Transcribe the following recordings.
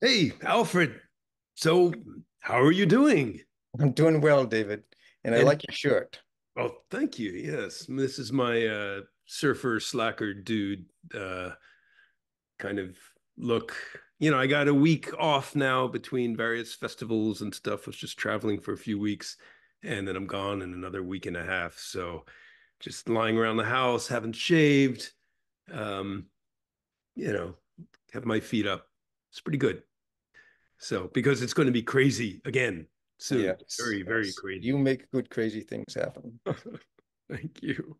Hey, Alfred. So, how are you doing? I'm doing well, David, and I And like your shirt. oh, thank you. Yes, this is my surfer slacker dude kind of look. I got a week off now between various festivals and stuff. Was just traveling for a few weeks, and then I'm gone in another week and a half. So, just lying around the house, haven't shaved. Um, you know, have my feet up. It's pretty good. So, because it's going to be crazy again soon, Yes, very, very yes. You crazy. make good crazy things happen. Thank you.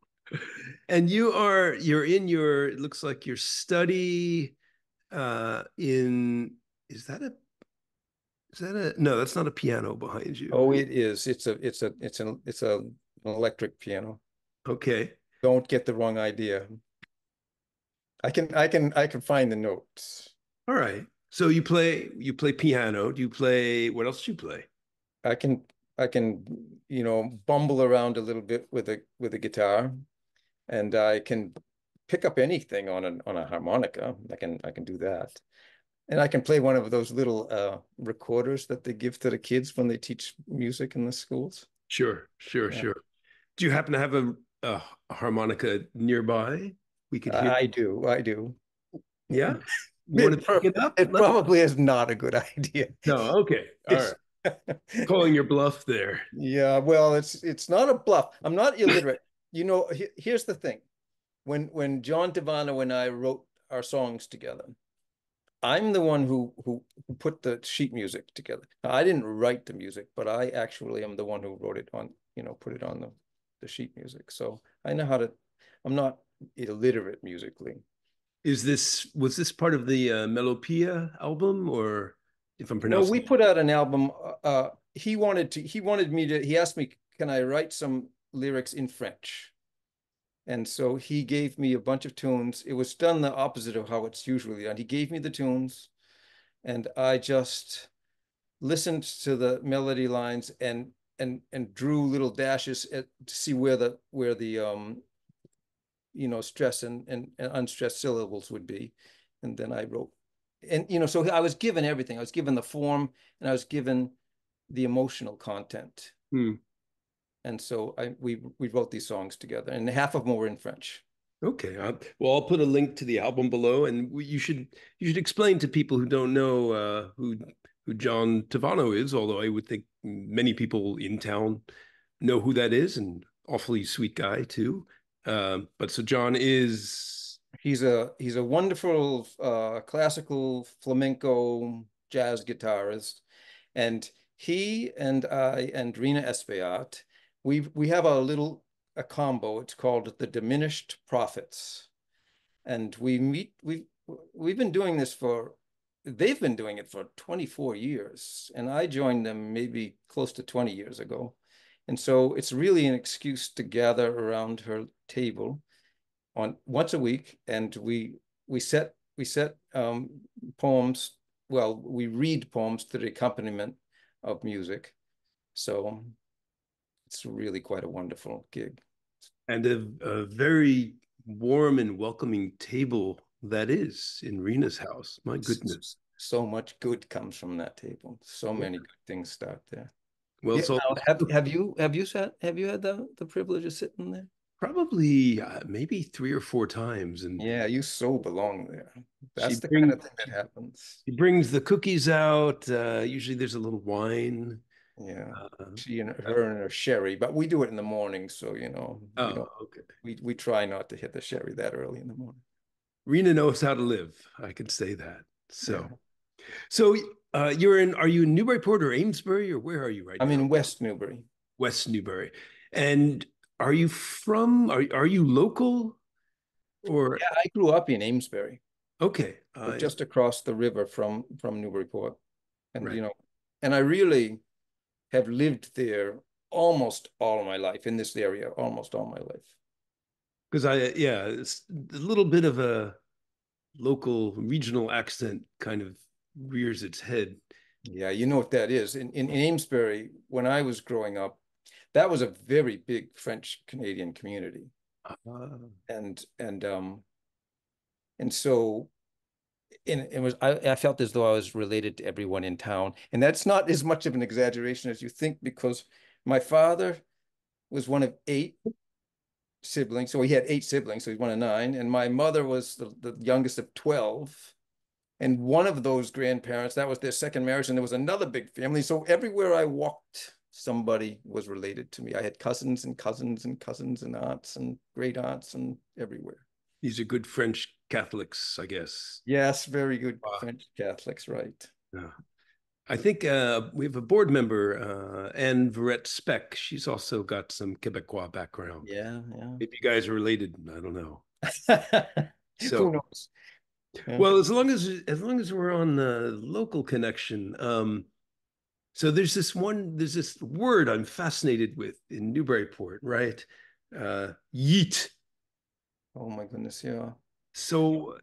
And you're in your, it looks like your study in, is that a, no, that's not a piano behind you. Oh, it is. It's an electric piano. Okay. Don't get the wrong idea. I can find the notes. All right. So you play piano. Do you play, what else do you play? I can I can bumble around a little bit with a guitar, and I can pick up anything on a harmonica. I can do that. And I can play one of those little recorders that they give to the kids when they teach music in the schools. Sure, sure, Yeah, sure. Do you happen to have a harmonica nearby? We could hear. I do. I do. Yeah. You want It, to pick pro it up? it probably is not a good idea. No. Okay. All It's right. Calling your bluff there. yeah, well, it's not a bluff. I'm not illiterate. Here's the thing. When John Devano and I wrote our songs together, I'm the one who put the sheet music together. Now, I didn't write the music, but I actually am the one who wrote it on, put it on the sheet music. So I know how to, I'm not illiterate musically. Was this part of the Melopea album, or if I'm No, we pronouncing? put out an album. He asked me, can I write some lyrics in French? And so he gave me a bunch of tunes. It was done the opposite of how it's usually done. He gave me the tunes, and I just listened to the melody lines and drew little dashes to see where the stress and unstressed syllables would be, and then I wrote. And so I was given everything. I was given the form, and I was given the emotional content. Hmm. And so we wrote these songs together, and half of them were in French. Okay. Well, I'll put a link to the album below, and you should explain to people who don't know who John Tavano is. Although I would think many people in town know who that is, and awfully sweet guy too. But so John is He's a wonderful classical flamenco jazz guitarist, and he and I and Rena Espaillat, we have a combo. It's called the Diminished Prophets, and we've been doing this for they've been doing it for 24 years, and I joined them maybe close to 20 years ago, and so it's really an excuse to gather around her table on once a week, and we set poems. Well, we read poems to the accompaniment of music. So it's really quite a wonderful gig. and a very warm and welcoming table that is in Rena's house. My goodness. So much good comes from that table. So Yeah. many good things start there. Well, Yeah. so Now, have you had the privilege of sitting there? probably maybe 3 or 4 times, and Yeah, you so belong there. she That's the kind of brings thing that happens. she brings the cookies out. Usually, there's a little wine. Yeah. Uh, She and her and her sherry, but we do it in the morning, so we oh, don't okay. we try not to hit the sherry that early in the morning. Rena knows how to live. I can say that. Yeah. So, you're in. Are you in Newburyport or Amesbury, or where are you right I'm now? in West Newbury. West Newbury. And are you from? Are you local or Yeah, I grew up in Amesbury. okay? We're just across the river from Newburyport. And Right. and I really have lived there almost all my life in this area, almost all my life. Because yeah, it's a little bit of a local regional accent kind of rears its head. Yeah, you know what that is. In Amesbury, when I was growing up, that was a very big French Canadian community. Uh, And and um and so and it was I felt as though I was related to everyone in town. And that's not as much of an exaggeration as you think, because my father was one of eight siblings. So he had eight siblings, so he's one of nine. And my mother was the youngest of 12. And one of those grandparents, that was their second marriage, and there was another big family. So everywhere I walked, somebody was related to me. I had cousins and cousins and cousins and aunts and great aunts and everywhere. These are good French Catholics, I guess. Yes, very good Uh, French Catholics, right? yeah. I think we have a board member, Anne Verrett Speck. She's also got some Quebecois background. Yeah, yeah. Maybe you guys are related. I don't know. Who So, knows? Yeah. well, as long as we're on the local connection, so there's this word I'm fascinated with in Newburyport, right? Yeet. Oh my goodness, yeah. So,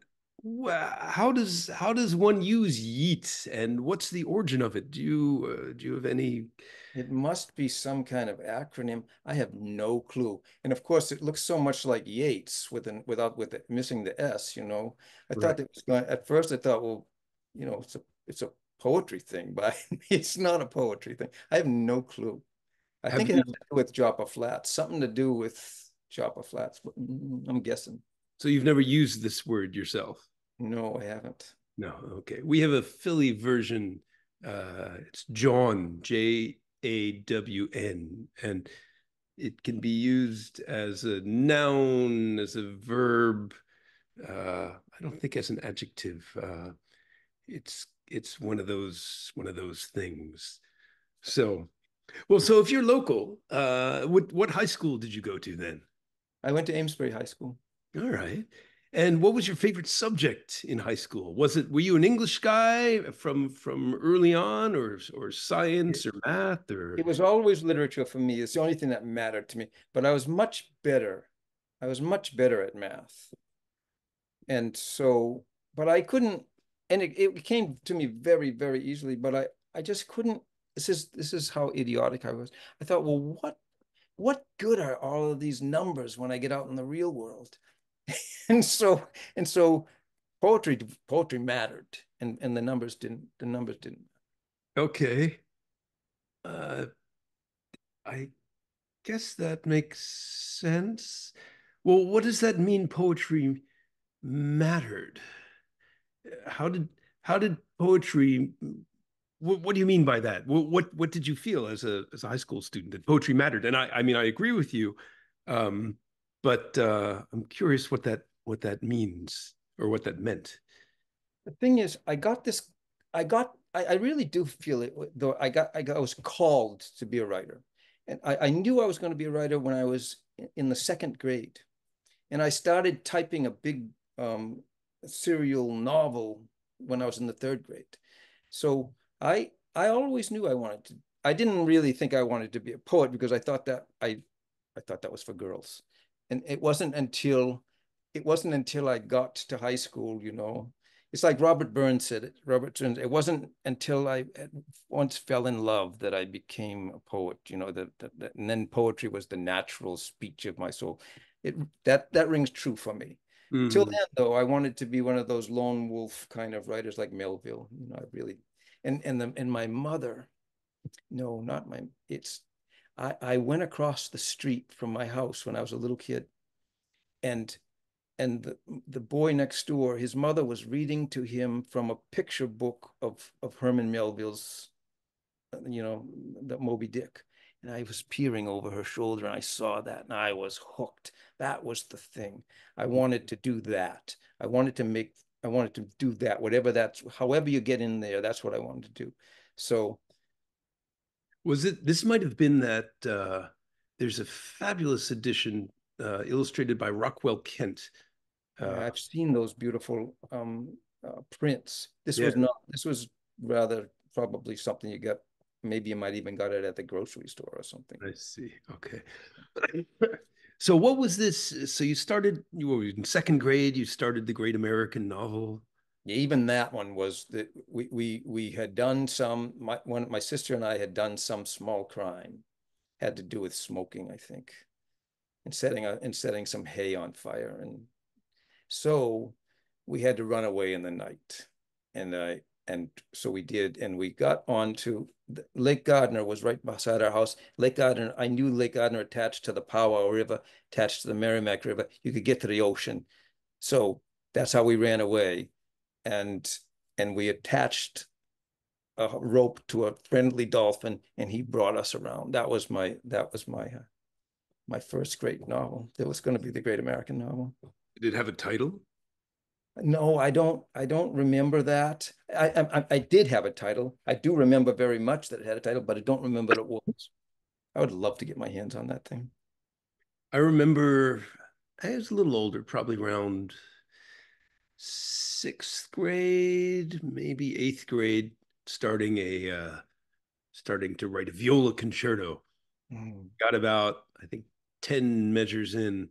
how does one use yeet, and what's the origin of it? Do you have any? It must be some kind of acronym. I have no clue. And of course, it looks so much like Yates with it, missing the S, you know. I Right. thought it was going, at first I thought, well, you know, it's a poetry thing, but it's not a poetry thing. I have no clue. I Have think it you? has to do with Joppa Flats, something to do with Joppa Flats, but I'm guessing. So you've never used this word yourself? No, I haven't. No. Okay. We have a Philly version. It's Jawn, Jawn, and it can be used as a noun, as a verb. I don't think as an adjective. It's one of those things. So, well, so if you're local, what high school did you go to then? I went to Amesbury High School. All right. And what was your favorite subject in high school? Were you an English guy from early on, or science or math It or was always literature for me. It's the only thing that mattered to me. But I was much better. I was much better at math. And so, but I couldn't, and it came to me very, very easily, but I just couldn't. This is how idiotic I was. I thought, well, what good are all of these numbers when I get out in the real world? And so poetry mattered, and the numbers didn't. okay. Uh, I guess that makes sense. Well, what does that mean? Poetry mattered. How did how did poetry? What do you mean by that? What did you feel as a high school student that poetry mattered? And I mean I agree with you, um, but I'm curious what that means or what that meant. The thing is, I really do feel it, though. I was called to be a writer. And I knew I was going to be a writer when I was in the second grade. And I started typing a big serial novel when I was in the third grade. So I always knew I wanted to. I didn't really think I wanted to be a poet, because I thought that was for girls. And it wasn't until I got to high school, you know. It's like Robert Burns said it. Robert Burns, it wasn't until I once fell in love that I became a poet, you know, and then poetry was the natural speech of my soul. It that rings true for me. Till Mm. then, though, I wanted to be one of those lone wolf kind of writers like Melville. You know, I really, and my mother, no, not my, it's, I went across the street from my house when I was a little kid, and the boy next door, his mother was reading to him from a picture book of Herman Melville's, you know, the Moby Dick. And I was peering over her shoulder, and I saw that, and I was hooked. That was the thing. I wanted to do that. I wanted to do that, however you get in there, that's what I wanted to do. So This might have been that there's a fabulous edition illustrated by Rockwell Kent. yeah, Uh, I've seen those beautiful prints. yeah, This was rather probably something you got, maybe you might even got it at the grocery store or something. I see. Okay. So what was this? So you were in second grade, you started the Great American Novel. Even that one was that we had done my sister and I had done some small crime, had to do with smoking, I think, and setting some hay on fire. And so we had to run away in the night. And so we did, and we got on to Lake Gardner was right beside our house. Lake Gardner, I knew Lake Gardner attached to the Powwow River, attached to the Merrimack River. You could get to the ocean. So that's how we ran away. And we attached a rope to a friendly dolphin, and he brought us around. My first great novel. It was going to be the Great American Novel. Did it have a title? No, I don't remember that. I did have a title. I do remember very much that it had a title, but I don't remember what it was. I would love to get my hands on that thing. I remember I was a little older, probably around sixth grade, maybe eighth grade, starting to write a viola concerto. Mm. Got about, I think, 10 measures in,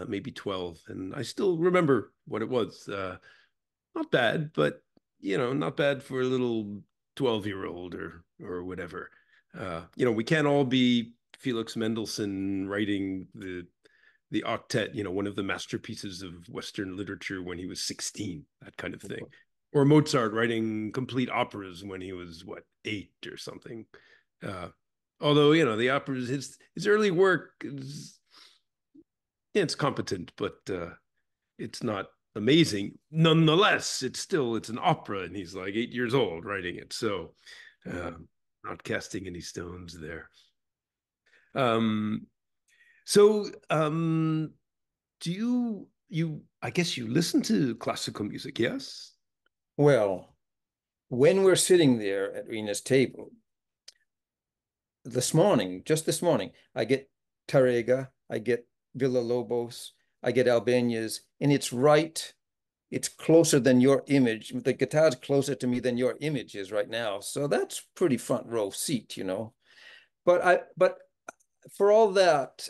maybe 12, and I still remember what it was. Not bad, but not bad for a little 12-year-old or whatever. We can't all be Felix Mendelssohn writing the octet, one of the masterpieces of Western literature when he was 16, that kind of thing. Or Mozart writing complete operas when he was, what, 8 or something. Uh, Although, the operas, his early work is, yeah, it's competent, but it's not amazing. Nonetheless, it's an opera, and he's like 8 years old writing it. So, uh, not casting any stones there. Um, so, do you I guess you listen to classical music, yes? Well, when we're sitting there at Rena's table, just this morning, I get Tarrega, I get Villa-Lobos, I get Albanese, and it's closer than your image. The guitar's closer to me than your image is right now. So that's pretty front row seat, you know. But for all that,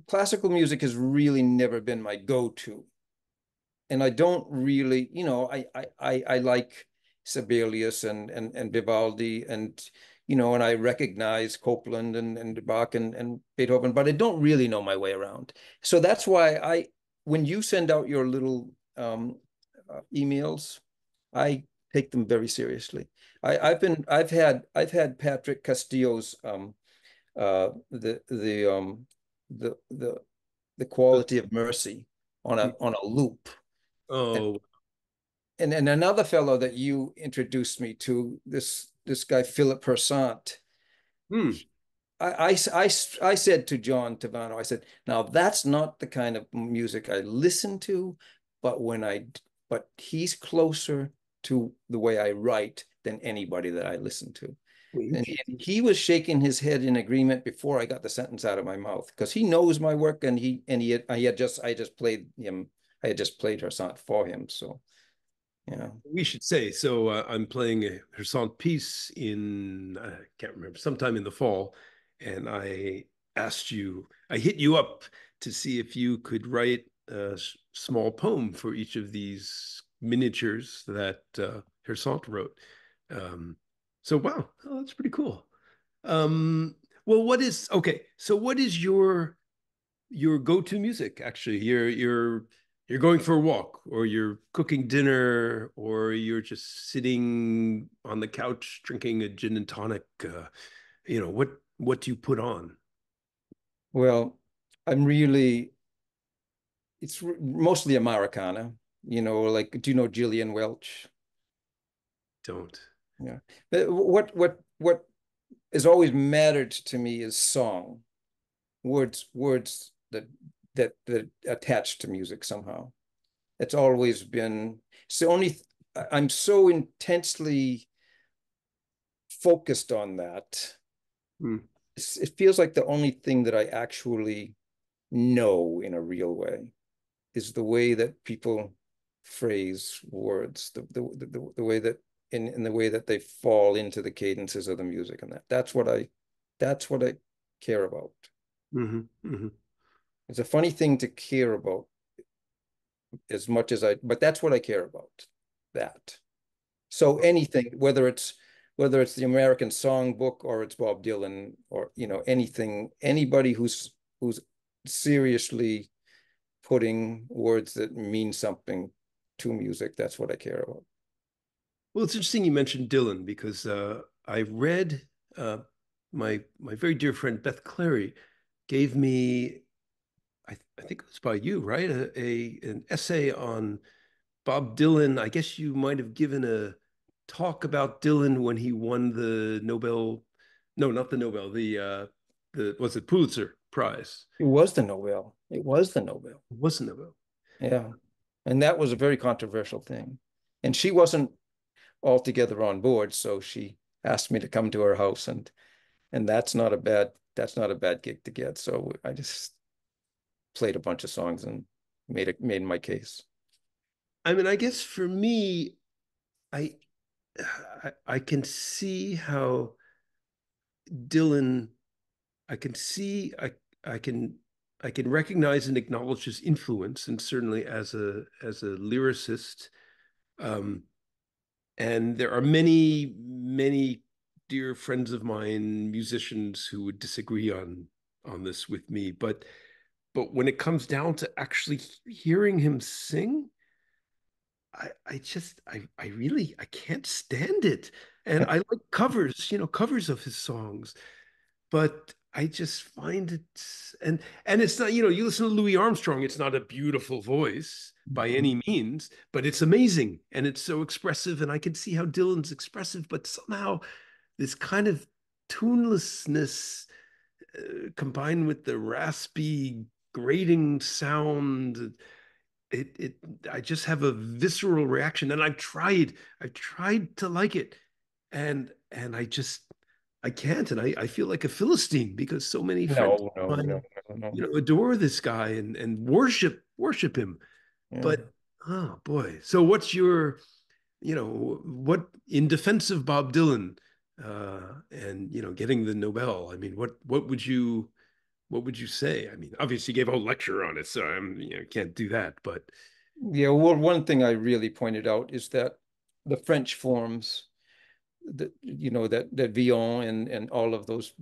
classical music has really never been my go-to. And I don't really, I like Sibelius and Vivaldi and I recognize Copland and Bach and Beethoven, but I don't really know my way around. So that's why when you send out your little emails, I take them very seriously. I've had Patrick Castillo's uh, the the um the the the quality of mercy on a loop. And Oh, and another fellow that you introduced me to, this guy Philip Persant. hmm. I said to John Tavano, I said, now that's not the kind of music I listen to, but but he's closer to the way I write than anybody that I listen to. And he was shaking his head in agreement before I got the sentence out of my mouth because he knows my work and I just played him. I had just played Persant for him. So yeah. We should say so. I'm playing a Hersant piece in, I can't remember, sometime in the fall, and I hit you up to see if you could write a small poem for each of these miniatures that Hersant wrote. Um, so wow, oh, that's pretty cool. Well, what is your go-to music? Actually, you're going for a walk, or you're cooking dinner, or you're just sitting on the couch drinking a gin and tonic. What do you put on? Well, I'm really it's mostly Americana, like do you know Gillian Welch? Don't. Yeah. But what has always mattered to me is song, words that attach to music somehow. It's always been it's the only I'm so intensely focused on that. Hmm. It feels like the only thing that I actually know in a real way is the way that people phrase words, the way that in the way that they fall into the cadences of the music, and that's what I care about. Hmm. Hmm. It's a funny thing to care about as much as but that's what I care about. That. So anything, whether it's the American Songbook or it's Bob Dylan or anything, anybody who's seriously putting words that mean something to music. That's what I care about. Well, it's interesting you mentioned Dylan because I read uh, my very dear friend Beth Clary gave me I think it was by you, right? An essay on Bob Dylan. I guess you might have given a talk about Dylan when he won the Nobel, no, not the Nobel, the was it Pulitzer Prize? It was the Nobel. It was the Nobel. It wasn't Nobel. Yeah. And that was a very controversial thing. And she wasn't altogether on board, so she asked me to come to her house, and that's not a bad gig to get. So I just played a bunch of songs and made my case. I mean, I guess for me, I I can see how Dylan, I can see I can I can recognize and acknowledge his influence, and certainly as a lyricist. Um, and there are many dear friends of mine, musicians, who would disagree on this with me. But when it comes down to actually hearing him sing, I really I can't stand it. And I like covers, covers of his songs, but I just find it and it's not, you listen to Louis Armstrong, it's not a beautiful voice by any means, but it's amazing and it's so expressive. And I can see how Dylan's expressive, but somehow this kind of tunelessness combined with the raspy, grating sound, it I just have a visceral reaction. And I've tried to like it, and I can't. And I feel like a Philistine because so many friends No, no, of no, mine, no, no. adore this guy and worship him. Yeah. But oh boy. So what's your, what in defense of Bob Dylan, and getting the Nobel? I mean, what would you say? I mean, obviously you gave a whole lecture on it, so can't do that. But Yeah, well, one thing I really pointed out is that the French forms that that Villon and all of those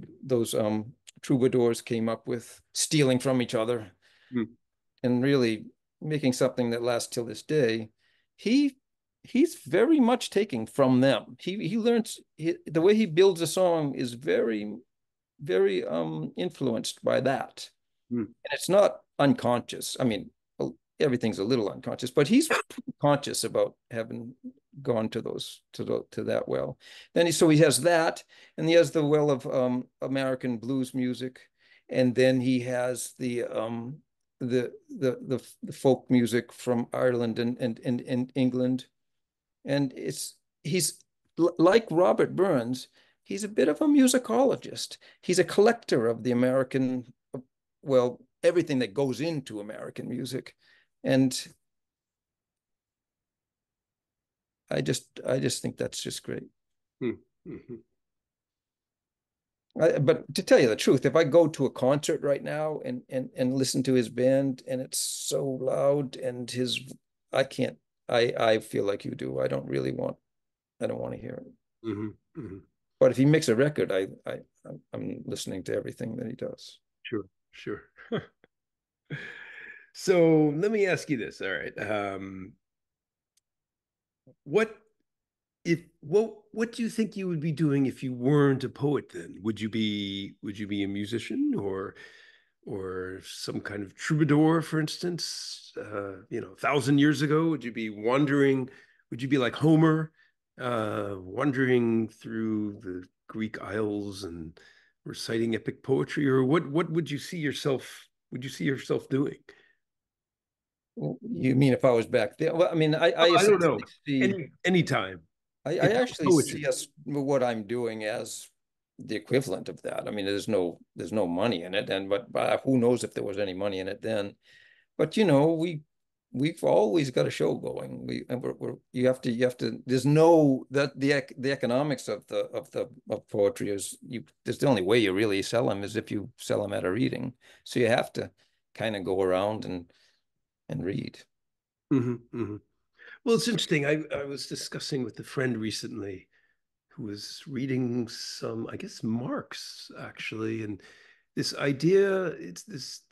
troubadours came up with, stealing from each other mm, and really making something that lasts till this day. He he's very much taking from them. He learns the way he builds a song is very influenced by that. mm, And it's not unconscious. I mean, everything's a little unconscious, but he's conscious about having gone to that well. So he has that, and he has the well of American blues music, and then he has the folk music from Ireland and England, and he's like Robert Burns. He's a bit of a musicologist. He's a collector of the American, well, everything that goes into American music. And I just think that's just great. mm, mhm. But to tell you the truth, if I go to a concert right now and listen to his band and it's so loud and I can't, I feel like you do. I don't want to hear it. Mhm, mhm. But if he makes a record, I'm listening to everything that he does. Sure, sure. So let me ask you this. All right. What what do you think you would be doing if you weren't a poet then? Would you be a musician or some kind of troubadour, for instance? 1,000 years ago, would you be wandering? Would you be like Homer, wandering through the Greek Isles and reciting epic poetry? Or what would you see yourself doing? You mean if I was back there? Well, I mean, I I don't know. essentially see, Anytime. I It's actually poetry. see what I'm doing as the equivalent of that. I mean, there's no money in it, but who knows if there was any money in it then? But we've always got a show going. You have to. There's no that the economics of poetry is there's the only way you really sell them is if you sell them at a reading. So you have to kind of go around and read. Hmm. Well, it's interesting. I was discussing with a friend recently who was reading some, I guess, Marx actually, and this idea. It's this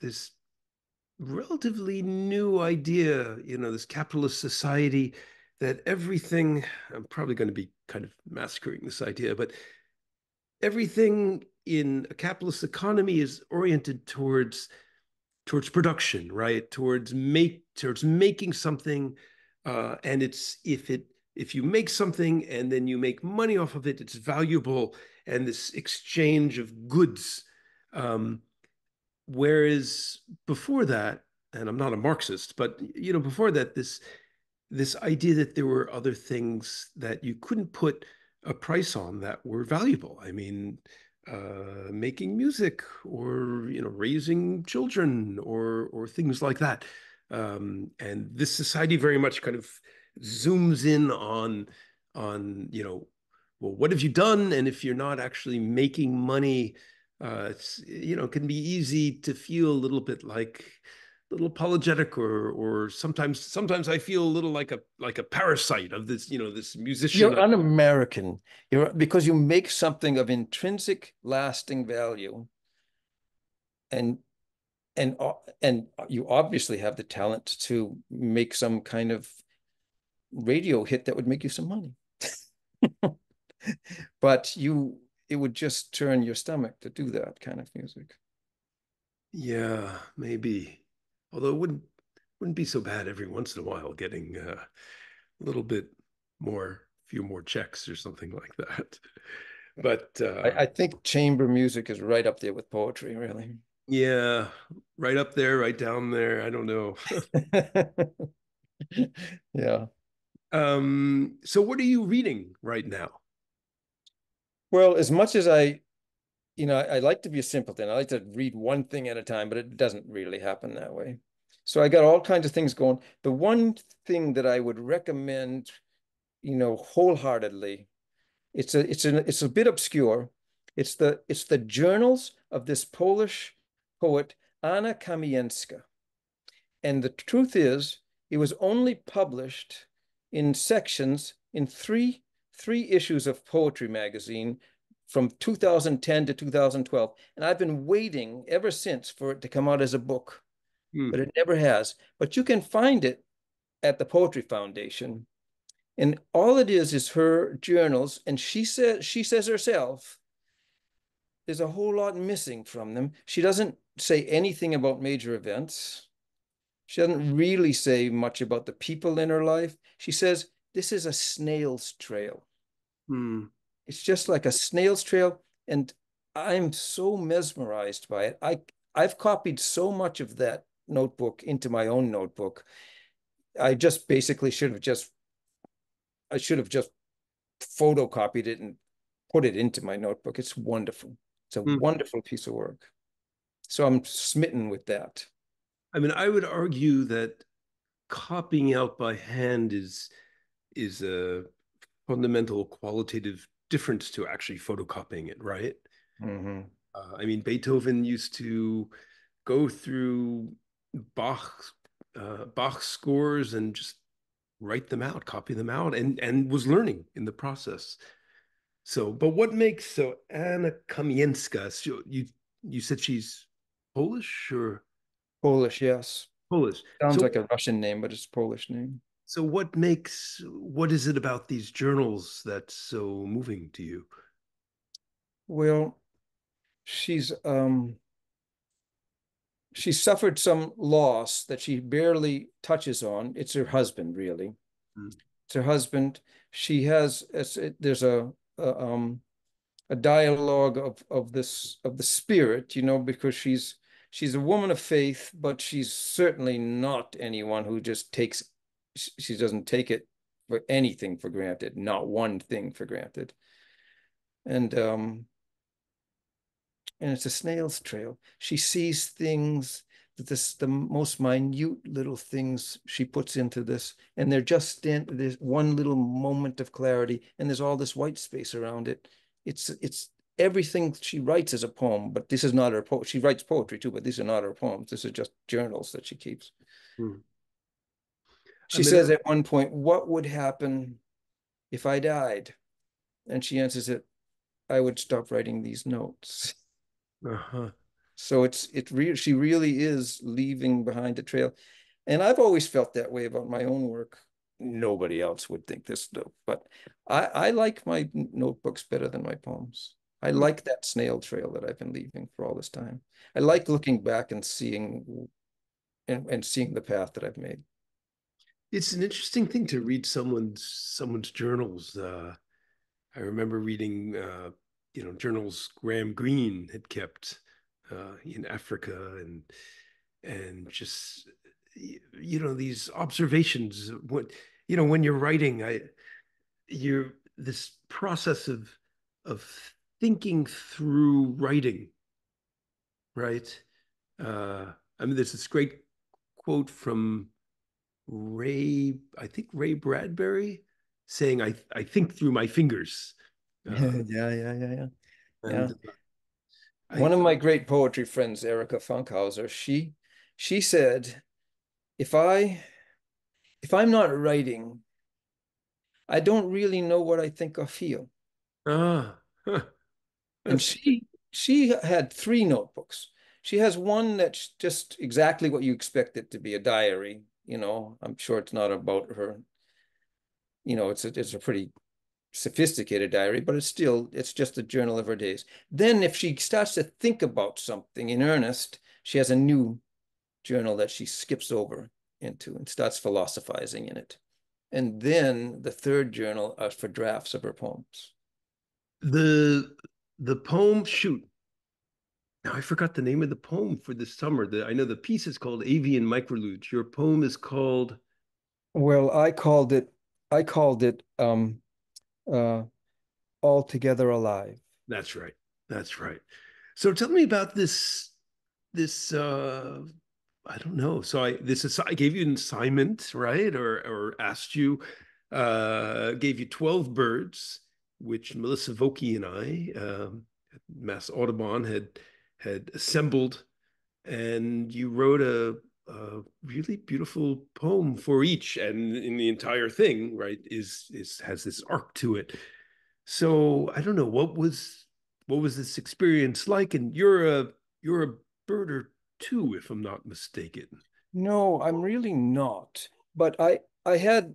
relatively new idea, this capitalist society that everything, I'm probably going to be kind of massacring this idea, but everything in a capitalist economy is oriented towards production, right? Towards making something, and it's if you make something and then you make money off of it, it's valuable, and this exchange of goods. Um, Whereas before that, and I'm not a Marxist, but before that, this idea that there were other things that you couldn't put a price on that were valuable. I mean, making music, or raising children, or things like that. And this society very much kind of zooms in on well, what have you done? And if you're not actually making money, it's it can be easy to feel a little apologetic, or sometimes I feel a little like a parasite of this musician. You're un-American. You're because you make something of intrinsic lasting value, and and you obviously have the talent to make some kind of radio hit that would make you some money. But it would just turn your stomach to do that kind of music. Yeah, maybe. Although it wouldn't be so bad every once in a while getting a little bit few more checks or something like that. But I think chamber music is right up there with poetry, really. yeah, right up there, right down there. I don't know. Yeah. So what are you reading right now? Well, as much as I like to be a simpleton. I like to read one thing at a time, but it doesn't really happen that way. So I got all kinds of things going. The one thing that I would recommend, wholeheartedly, it's a bit obscure. It's the journals of this Polish poet Anna Kamienska. And the truth is, it was only published in sections in three issues of Poetry magazine from 2010 to 2012. And I've been waiting ever since for it to come out as a book, but Hmm. it never has. But you can find it at the Poetry Foundation. And all it is her journals. And she says herself, there's a whole lot missing from them. She doesn't say anything about major events. She doesn't really say much about the people in her life. She says, this is a snail's trail. Hmm. It's just like a snail's trail. And I'm so mesmerized by it. I've copied so much of that notebook into my own notebook. I just basically should have just photocopied it and put it into my notebook. It's wonderful. It's a Hmm. wonderful piece of work. So I'm smitten with that. I mean, I would argue that copying out by hand is a fundamental qualitative difference to actually photocopying it, right? Mm-hmm. I mean, Beethoven used to go through Bach Bach scores and just write them out, copy them out, and was learning in the process. So, but what makes so Anna Kamienska? So you said she's Polish or Polish, yes. Polish. Sounds So like a Russian name, but it's a Polish name. what is it about these journals that's so moving to you? Well, she's she suffered some loss that she barely touches on. It's her husband, really. Mm. It's her husband. She has there's a dialogue of the spirit, because she's a woman of faith, but she's certainly not anyone who just takes she doesn't take it for anything for granted, not one thing for granted. And it's a snail's trail. She sees things that the most minute little things she puts into this, and they're just there's one little moment of clarity, and there's all this white space around it. It's everything she writes is a poem, but this is not her poem. She writes poetry too, but these are not her poems. This is just journals that she keeps. Mm. I She mean, says at one point, "What would happen if I died?" And she answers it, "I would stop writing these notes." uh-huh. So she really is leaving behind a trail. And I've always felt that way about my own work. Nobody else would think this though, but I like my notebooks better than my poems. I like that snail trail that I've been leaving for all this time. I like looking back and seeing and seeing the path that I've made. It's an interesting thing to read someone's journals. I remember reading, journals Graham Greene had kept in Africa, and just these observations. When you're writing, you're this process of thinking through writing, right? I mean, there's this great quote from I think Ray Bradbury, saying, I think through my fingers. Uh, Yeah. Yeah. and I, One of my great poetry friends, Erica Funkhauser, she said, if I if I'm not writing, I don't really know what I think or feel. huh, And that's she had three notebooks. She has one that's just exactly what you expect it to be, a diary. I'm sure it's not about her. It's a pretty sophisticated diary, but it's just a journal of her days. Then if she starts to think about something in earnest, she has a new journal that she skips over into and starts philosophizing in it. And then the third journal are for drafts of her poems. the the poem. Shoot, now I forgot the name of the poem for this summer. I know the piece is called Avian Microludes. Your poem is called. Well, I called it uh Altogether Alive. That's right. That's right. So tell me about this I don't know. So I gave you an assignment, right? Or asked you, gave you 12 birds, which Melissa Vokey and I, at Mass Audubon, had assembled, and you wrote a really beautiful poem for each, and in the entire thing, right, is has this arc to it. So I don't know, what was this experience like? And you're a birder too, if I'm not mistaken. No, I'm really not. But I had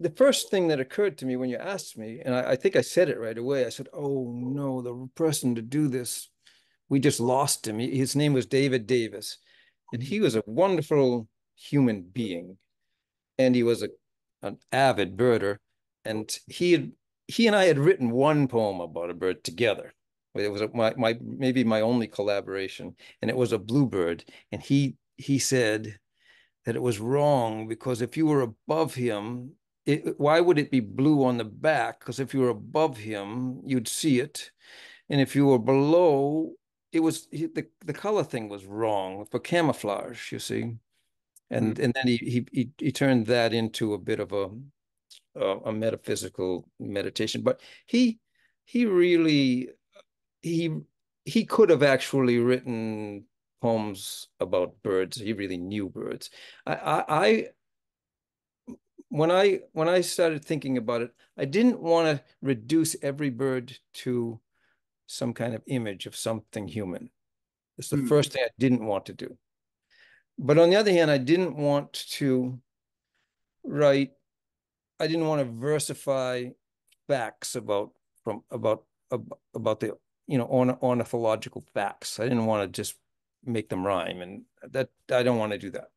the first thing that occurred to me when you asked me, and I think I said it right away. I said, "Oh no, the person to do this, we just lost him. His name was David Davis, and he was a wonderful human being, and he was an avid birder, and he and I had written one poem about a bird together. It was my maybe my only collaboration, and it was a bluebird, and he said that it was wrong because if you were above him, why would it be blue on the back? Because if you were above him, you'd see it. And if you were below, the color thing was wrong for camouflage, you see. Mm. And then he turned that into a bit of a metaphysical meditation. But he really he he could have actually written poems about birds. He really knew birds. I when I started thinking about it, I didn't want to reduce every bird to some kind of image of something human. It's the Mm. first thing I didn't want to do. But on the other hand, write, I didn't want to versify facts about the ornithological facts. I didn't want to just make them rhyme, and that I don't want to do that.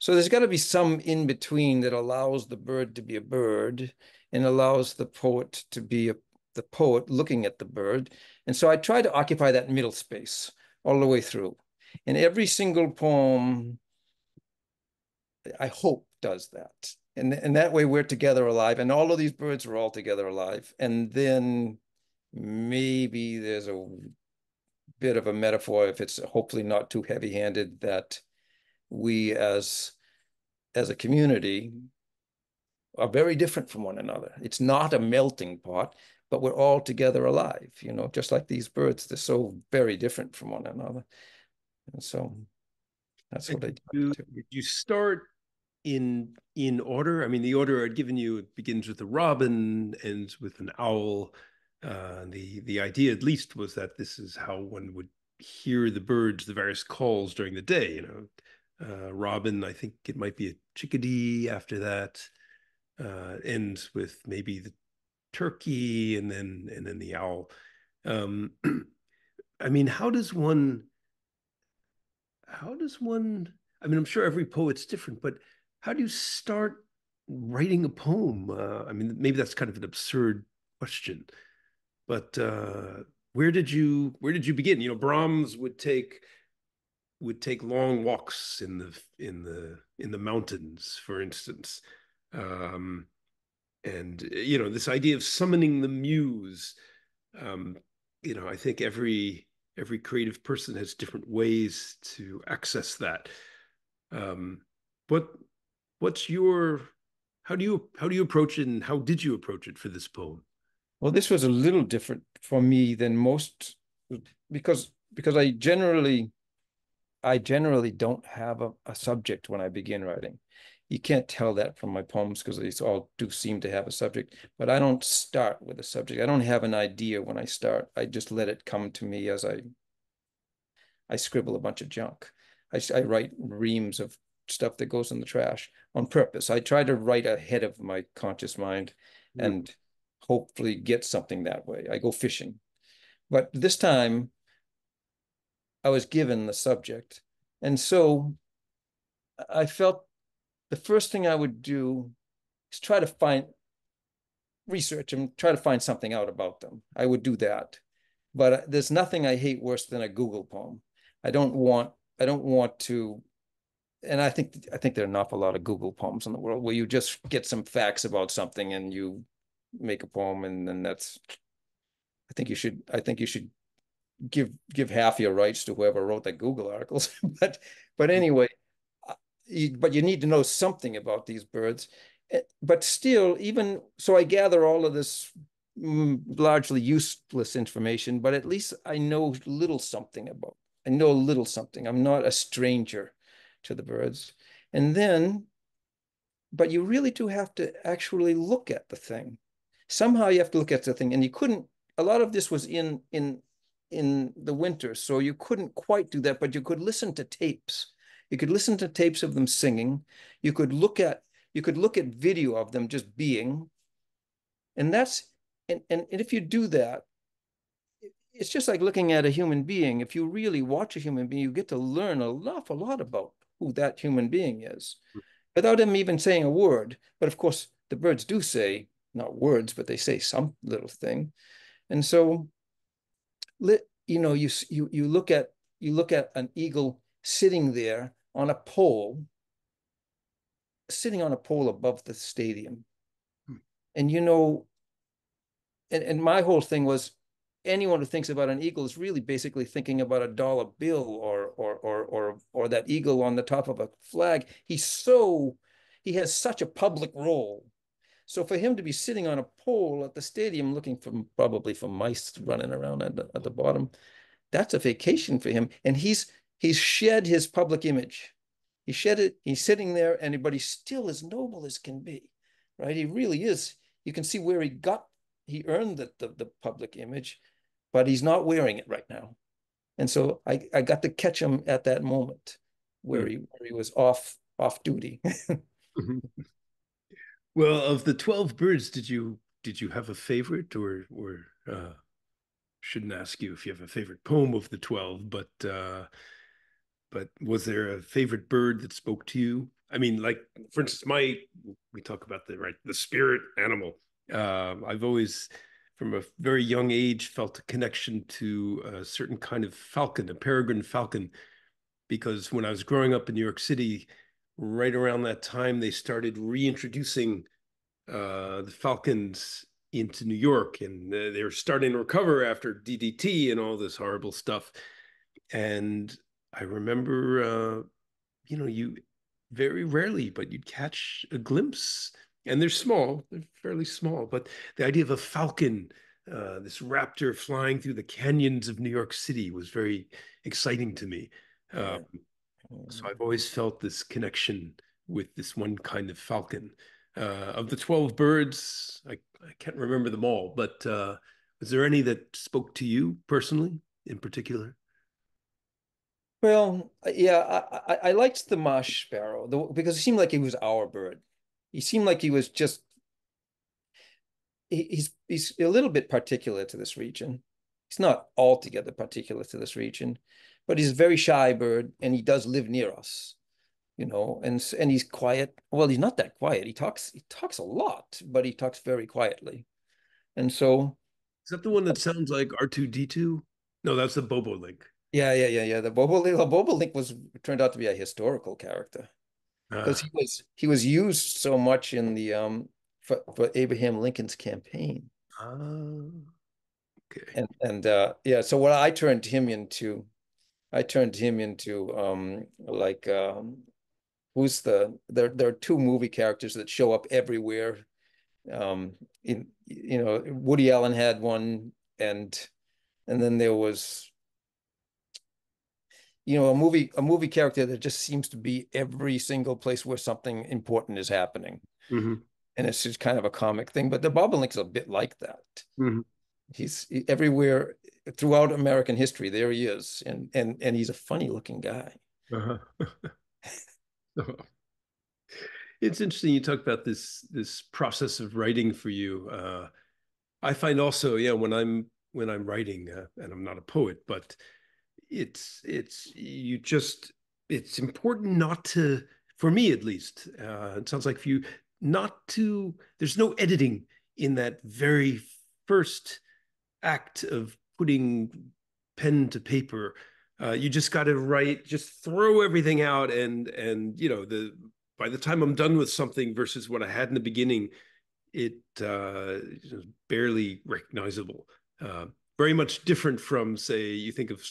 So there's got to be some in between that allows the bird to be a bird and allows the poet to be the poet looking at the bird. And so I try to occupy that middle space all the way through. And every single poem, I hope, does that. And that way we're together alive. And all of these birds are all together alive. And then maybe there's a bit of a metaphor, if it's hopefully not too heavy-handed, that we as a community are very different from one another. It's not a melting pot, but we're all together alive, just like these birds. They're so very different from one another. And so that's And what I you do. did you start in order? I mean, the order I'd given you, it begins with a robin, ends with an owl. The idea, at least, was that this is how one would hear the birds, the various calls during the day. Robin, I think it might be a chickadee after that. Ends with maybe the turkey and then the owl. Um, I mean, how does one, I mean, I'm sure every poet's different, but how do you start writing a poem? I mean, maybe that's kind of an absurd question, but where did you begin? Brahms would take long walks in the mountains, for instance. Um, and this idea of summoning the muse, um, I think every creative person has different ways to access that. um, what what's your how do you approach it, and how did you approach it for this poem? Well, this was a little different for me than most because I generally don't have a subject when I begin writing. You can't tell that from my poems because they all do seem to have a subject, but I don't start with a subject. I don't have an idea when I start. I just let it come to me as I scribble a bunch of junk. I write reams of stuff that goes in the trash on purpose. I try to write ahead of my conscious mind Mm. and hopefully get something that way. I go fishing. But this time I was given the subject. And so I felt the first thing I would do is try to research and try to find something out about them. I would do that. But there's nothing I hate worse than a Google poem. I don't want I don't want to, and I think there are an awful lot of Google poems in the world where you just get some facts about something and you make a poem, and then that's I think you should give half your rights to whoever wrote the Google articles. But anyway, but you need to know something about these birds. But still, even so, I gather all of this largely useless information, but at least I know little something about. I know a little something. I'm not a stranger to the birds. And then, but you really do have to actually look at the thing. Somehow you have to look at the thing, and you couldn't. A lot of this was in the winter, so you couldn't quite do that, but you could listen to tapes. You could listen to tapes of them singing. You could look at video of them just being, and that's and if you do that, it's just like looking at a human being. If you really watch a human being, you get to learn an awful lot about who that human being is without him even saying a word. But of course, the birds do say not words, but they say some little thing. And so, you look at an eagle sitting on a pole above the stadium, and and my whole thing was anyone who thinks about an eagle is really basically thinking about a dollar bill or that eagle on the top of a flag. He has such a public role. So for him to be sitting on a pole at the stadium looking for probably for mice running around at the bottom, that's a vacation for him. And he's shed his public image. He shed it. He's sitting there, and but he's still as noble as can be, right? He really is. You can see where he earned the public image, but he's not wearing it right now. And so I got to catch him at that moment where he was off duty. Well, of the 12 birds, did you have a favorite, or shouldn't ask you if you have a favorite poem of the 12, but was there a favorite bird that spoke to you? I mean, like, for instance, we talk about the spirit animal. I've always, from a very young age, felt a connection to a certain kind of falcon, a peregrine falcon, because when I was growing up in New York City, right around that time, they started reintroducing the Falcons into New York, and they were starting to recover after DDT and all this horrible stuff. And I remember, you very rarely, but you'd catch a glimpse, and they're fairly small, but the idea of a falcon, this raptor flying through the canyons of New York City was very exciting to me. Yeah. So I've always felt this connection with this one kind of falcon. Of the 12 birds, I can't remember them all, but was there any that spoke to you personally in particular? Well, yeah, I liked the marsh sparrow because it seemed like he was our bird. He seemed like he was just he's a little bit particular to this region. He's not altogether particular to this region, but he's a very shy bird, and he does live near us, and he's quiet. Well, he's not that quiet. He talks a lot, but he talks very quietly. And so, Is that the one that sounds like R2D2? No, that's the Bobolink. yeah. The Bobolink was turned out to be a historical character because Ah, he was used so much in the for Abraham Lincoln's campaign. ah, okay. And yeah, so what I turned him into like who's there are two movie characters that show up everywhere. In Woody Allen had one, and then there was a movie character that just seems to be every single place where something important is happening. Hmm. And it's just kind of a comic thing, but the Bobolink's a bit like that. Hmm. He's everywhere throughout American history. There he is, and he's a funny looking guy. Uh-huh. It's interesting you talk about this process of writing for you. I find also, yeah, when I'm writing, and I'm not a poet, but it's important not to, for me at least, it sounds like for you, not to, there's no editing in that very first act of putting pen to paper. You just got to write, just throw everything out, and the by the time I'm done with something versus what I had in the beginning, it is barely recognizable. Uh, Very much different from, say, you think of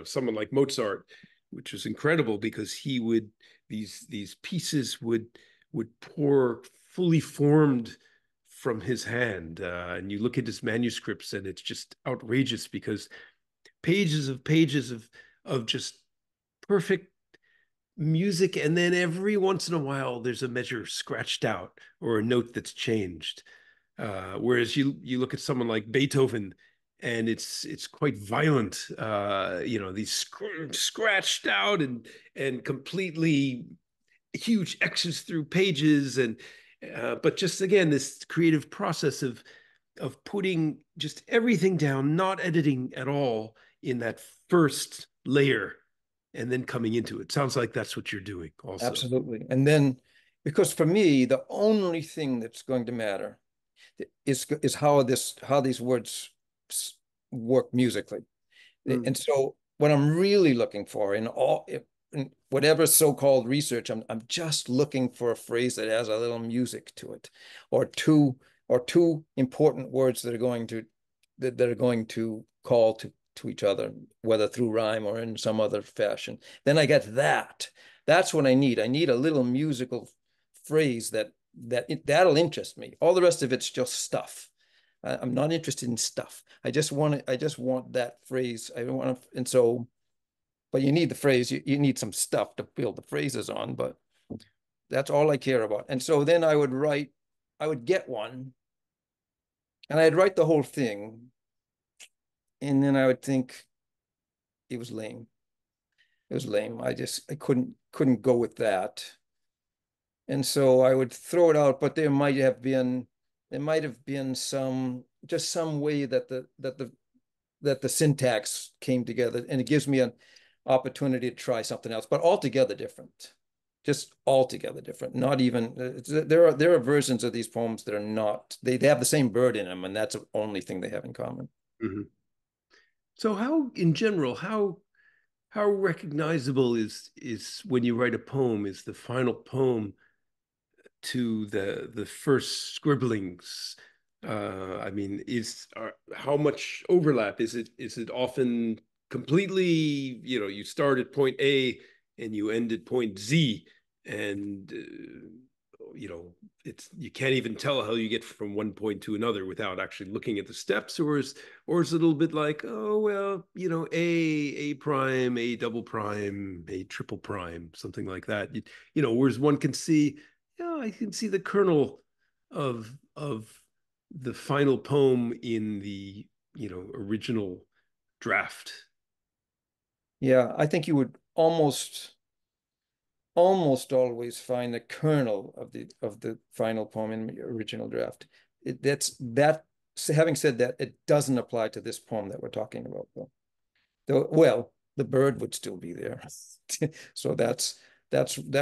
someone like Mozart, which was incredible because he would these pieces would pour fully formed from his hand, and you look at his manuscripts, and it's just outrageous because pages of just perfect music, and then every once in a while there's a measure scratched out or a note that's changed. Whereas you look at someone like Beethoven, and it's quite violent. These scratched out and completely huge X's through pages, and but just again this creative process of putting just everything down, not editing at all in that first layer, and then coming into it. Sounds like that's what you're doing also. Absolutely. And then, because for me, the only thing that's going to matter is how these words work musically. Mm. And so what I'm really looking for in whatever so-called research, I'm just looking for a phrase that has a little music to it, or two important words that are going to call to each other, whether through rhyme or in some other fashion. Then I get that. That's what I need. I need a little musical phrase that'll interest me. All the rest of it's just stuff. I'm not interested in stuff. I just want that phrase. I don't want to, and so, but you need the phrase. You need some stuff to build the phrases on. But that's all I care about. And so then I would get one, and I'd write the whole thing, and then I would think it was lame. It was lame. I couldn't go with that. And so I would throw it out, but there might have been some way that the syntax came together, and it gives me an opportunity to try something else, but altogether different. Just altogether different. Not even there are versions of these poems that are not, they have the same bird in them, and that's the only thing they have in common. Mhm. So how, in general, how recognizable is when you write a poem, is the final poem to the first scribblings? I mean, how much overlap is it often completely, you start at point A and you end at point Z, and it's, you can't even tell how you get from one point to another without actually looking at the steps, or is it a little bit like, oh well, A prime, A double prime, A triple prime, something like that. Whereas one can see, yeah, I can see the kernel of the final poem in the original draft. Yeah, I think you would almost always find the kernel of the final poem in the original draft. That's that. Having said that, it doesn't apply to this poem that we're talking about, though. Well, the bird would still be there, so that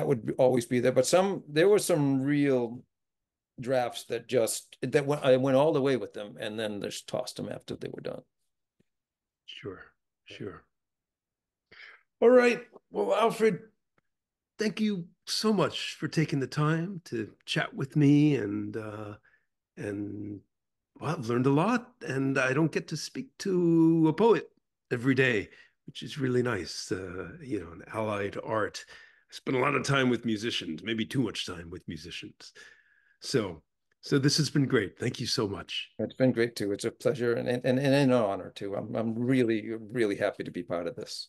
would always be there. But there were some real drafts that I went all the way with them, and then just tossed them after they were done. Sure, sure. All right. Well, Alfred, thank you so much for taking the time to chat with me and well, I've learned a lot and I don't get to speak to a poet every day, which is really nice. An ally to art. I spend a lot of time with musicians, maybe too much time with musicians. So, so this has been great. Thank you so much. It's been great too. It's a pleasure and an honor too. I'm really, really happy to be part of this.